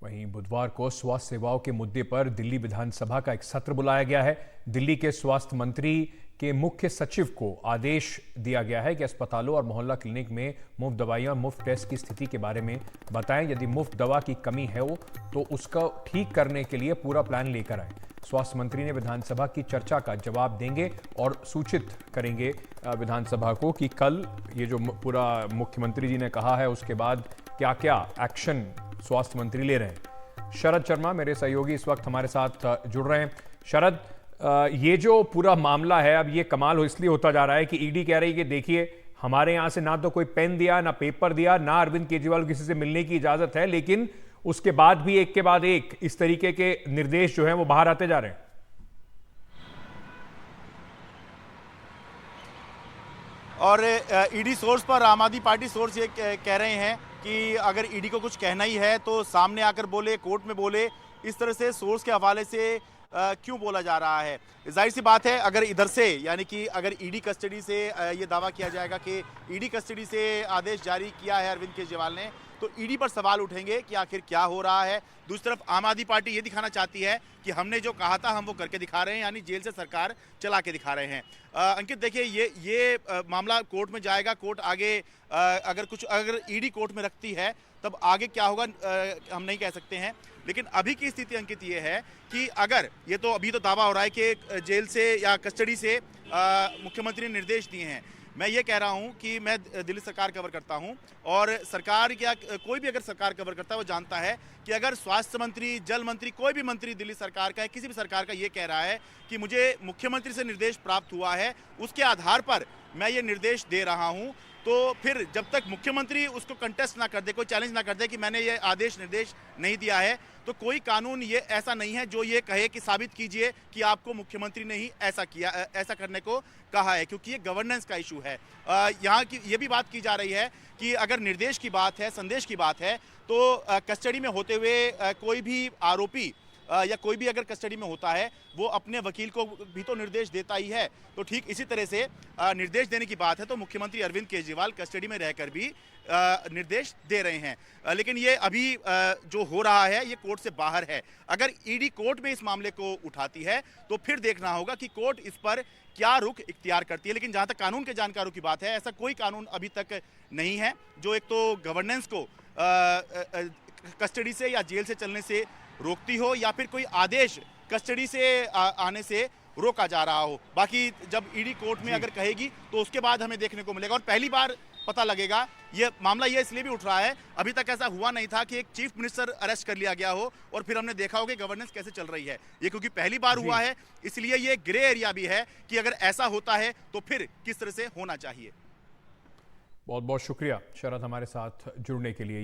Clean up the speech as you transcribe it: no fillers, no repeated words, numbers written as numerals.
वहीं बुधवार को स्वास्थ्य सेवाओं के मुद्दे पर दिल्ली विधानसभा का एक सत्र बुलाया गया है। दिल्ली के स्वास्थ्य मंत्री के मुख्य सचिव को आदेश दिया गया है कि अस्पतालों और मोहल्ला क्लिनिक में मुफ्त दवाइयां और मुफ्त टेस्ट की स्थिति के बारे में बताएं। यदि मुफ्त दवा की कमी है तो उसका ठीक करने के लिए पूरा प्लान लेकर आए। स्वास्थ्य मंत्री ने विधानसभा की चर्चा का जवाब देंगे और सूचित करेंगे विधानसभा को कि कल ये जो पूरा मुख्यमंत्री जी ने कहा है उसके बाद क्या क्या एक्शन स्वास्थ्य मंत्री ले रहे हैं। शरद शर्मा मेरे सहयोगी इस वक्त हमारे साथ जुड़ रहे हैं। शरद, ये जो पूरा मामला है अब ये कमाल इसलिए होता जा रहा है कि ईडी कह रही है कि देखिए हमारे यहां से ना तो कोई पेन दिया ना पेपर दिया ना अरविंद केजरीवाल किसी से मिलने की इजाजत है, लेकिन उसके बाद भी एक के बाद एक इस तरीके के निर्देश जो हैं वो बाहर आते जा रहे हैं। और ईडी सोर्स पर आम आदमी पार्टी सोर्स ये कह रहे हैं कि अगर ईडी को कुछ कहना ही है तो सामने आकर बोले, कोर्ट में बोले। इस तरह से सोर्स के हवाले से क्यों बोला जा रहा है? जाहिर सी बात है, अगर इधर से यानी कि अगर ईडी कस्टडी से ये दावा किया जाएगा कि ईडी कस्टडी से आदेश जारी किया है अरविंद केजरीवाल ने, तो ईडी पर सवाल उठेंगे कि आखिर क्या हो रहा है। दूसरी तरफ आम आदमी पार्टी ये दिखाना चाहती है कि हमने जो कहा था हम वो करके दिखा रहे हैं, यानी जेल से सरकार चला के दिखा रहे हैं। अंकित, देखिए ये मामला कोर्ट में जाएगा। कोर्ट आगे अगर ईडी कोर्ट में रखती है तब आगे क्या होगा हम नहीं कह सकते हैं, लेकिन अभी की स्थिति अंकित ये है कि अगर ये तो अभी तो दावा हो रहा है कि जेल से या कस्टडी से मुख्यमंत्री ने निर्देश दिए हैं। मैं ये कह रहा हूं कि मैं दिल्ली सरकार कवर करता हूं और सरकार या कोई भी अगर सरकार कवर करता है वो जानता है कि अगर स्वास्थ्य मंत्री, जल मंत्री, कोई भी मंत्री दिल्ली सरकार का है, किसी भी सरकार का ये कह रहा है कि मुझे मुख्यमंत्री से निर्देश प्राप्त हुआ है, उसके आधार पर मैं ये निर्देश दे रहा हूं, तो फिर जब तक मुख्यमंत्री उसको कंटेस्ट ना कर दे, कोई चैलेंज ना कर दे कि मैंने ये आदेश निर्देश नहीं दिया है, तो कोई कानून ये ऐसा नहीं है जो ये कहे कि साबित कीजिए कि आपको मुख्यमंत्री ने ही ऐसा किया, ऐसा करने को कहा है, क्योंकि ये गवर्नेंस का इशू है। यहाँ की ये भी बात की जा रही है कि अगर निर्देश की बात है, संदेश की बात है, तो कस्टडी में होते हुए कोई भी आरोपी या कोई भी अगर कस्टडी में होता है वो अपने वकील को भी तो निर्देश देता ही है। तो ठीक इसी तरह से निर्देश देने की बात है तो मुख्यमंत्री अरविंद केजरीवाल कस्टडी में रहकर भी निर्देश दे रहे हैं। लेकिन ये अभी जो हो रहा है ये कोर्ट से बाहर है। अगर ईडी कोर्ट में इस मामले को उठाती है तो फिर देखना होगा कि कोर्ट इस पर क्या रुख इख्तियार करती है। लेकिन जहाँ तक कानून के जानकारों की बात है, ऐसा कोई कानून अभी तक नहीं है जो एक तो गवर्नेंस को कस्टडी से या जेल से चलने से रोकती हो या फिर कोई आदेश कस्टडी से आने से रोका जा रहा हो। बाकी जब ईडी कोर्ट में अगर कहेगी तो उसके बाद हमें देखने को मिलेगा और पहली बार पता लगेगा। ये मामला ये इसलिए भी उठ रहा है, अभी तक ऐसा हुआ नहीं था कि एक चीफ मिनिस्टर अरेस्ट कर लिया गया हो और फिर हमने देखा हो कि गवर्नेंस कैसे चल रही है। ये क्योंकि पहली बार हुआ है, इसलिए ये ग्रे एरिया भी है कि अगर ऐसा होता है तो फिर किस तरह से होना चाहिए। बहुत बहुत शुक्रिया शरद हमारे साथ जुड़ने के लिए।